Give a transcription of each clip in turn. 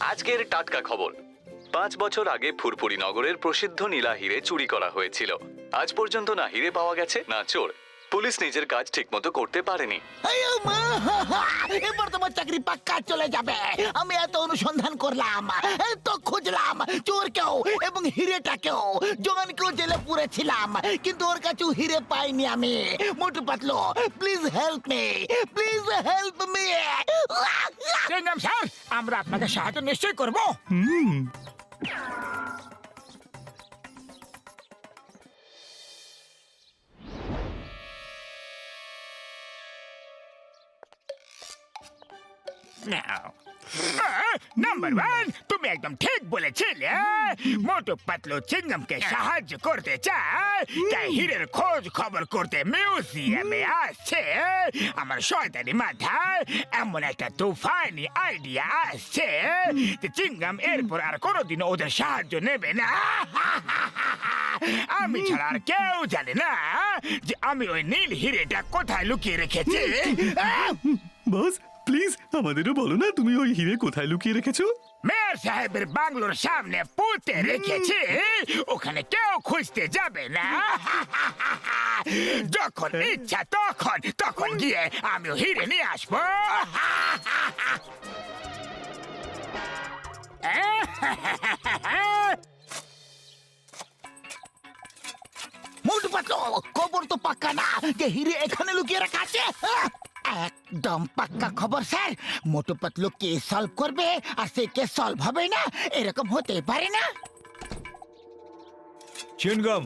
আজকের টাটকা খবর। 5 বছর আগে ফুরফুরি নগরের প্রসিদ্ধ নীলা হিরে চুরি করা হয়েছিল। আজ পর্যন্ত না হিরে পাওয়া গেছে না চোর। পুলিশ নিজের কাজ ঠিকমতো করতে পারেনি। এবার তোমার চাকরি পাক্কা চলে যাবে। আমি এত অনুসন্ধান করলাম, তো খুঁজলাম চোরকেও এবং হিরেটাকেও, জওয়ানকেও জেলে পুরেছিলাম, কিন্তু ওর কাছেও হিরে পাইনি আমি। Motu Patlu, please help me, please help me. Sir, আমরা আপনাকে সাহায্য নিশ্চয়ই করব। নাম্বার ওয়ান, তুমি একদম ঠিক বলেছিলে। মোটু পাতলু চিংগামকে সাহায্য করতে চায়, তাই হীরের খোঁজ খবর করতে মিউজিয়ামে আসছে। আমার শয়তানি মাথায় এমন একটা তুফানি আইডিয়া আসছে যে চিংগাম এরপর আর কোনোদিনও ওদের সাহায্য নেবে না। আমি ছাড়া আর কেউ জানে না যে আমি ওই নীল হিরেটা কোথায় লুকিয়ে রেখেছি। বস প্লিজ আমাদেরও বলো না তুমি ওই হিরে কোথায় লুকিয়ে রেখেছো। মেয়র সাহেবের বাংলোর সামনে পুঁতে রেখেছি, ওখানে কেউ খুঁজতে যাবে না। যখন ইচ্ছা তখন তখন গিয়ে আমি হিরে নিয়ে আসবো। মোটু পাতলু, খবর তো পাক্কা না যে হিরে এখানে লুকিয়ে রাখা আছে? একদম পাক্কা খবর sir. Motu Patlu case solve করবে আর সে কেস সলভ হবে না, এরকম হতে পারে না। চিনগম,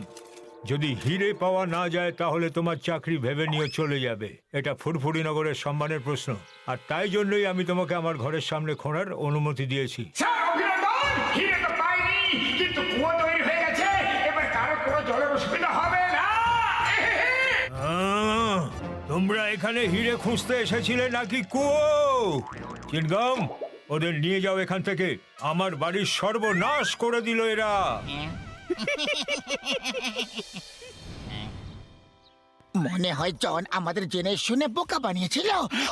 যদি হিরে পাওয়া না যায় তাহলে তোমার চাকরি ভেবে নিয়ে চলে যাবে। এটা ফুরফুরি নগরের সম্মানের প্রশ্ন, আর তাই জন্যই আমি তোমাকে আমার ঘরের সামনে খোঁড়ার অনুমতি দিয়েছি। স্যার, অভিনন্দন! হিরে তো পাইনি, কিন্তু কুয়ো তৈরি হয়ে গেছে। এবার কারো কোনো জলের অসুবিধা হবে না। তোমরা এখানে হিরে খুঁজতে এসেছিলে নাকি কুয়ো? চিনগম, ওদের নিয়ে যাও এখান থেকে। আমার বাড়ির সর্বনাশ করে দিল এরা। মনে হয় জন আমাদের জেনে শুনে বোকা বানিয়েছিল।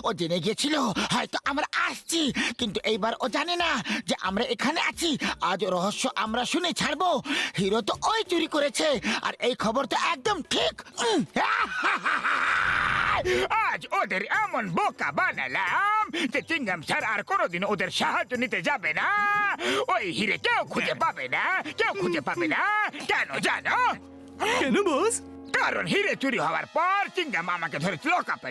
ও জেনে গিয়েছিল হয়তো আমরা আসছি, কিন্তু এইবার ও জানে না যে আমরা এখানে আছি। আজ ও রহস্য আমরা শুনে ছাড়বো। হিরো তো ওই চুরি করেছে, আর এই খবর তো একদম ঠিক। আজ ওদের এমন বোকা বানালাম যে চিংগাম স্যার আর কোনোদিন ওদের সাহায্য নিতে যাবে না। ওই হিরে কেউ খুঁজে পাবে না, কেউ খুঁজে পাবে না। কেন জানো? কেন বস? কারণ হিরে চুরি হওয়ার পর চিংগাম আমাকে ধরে লকআপে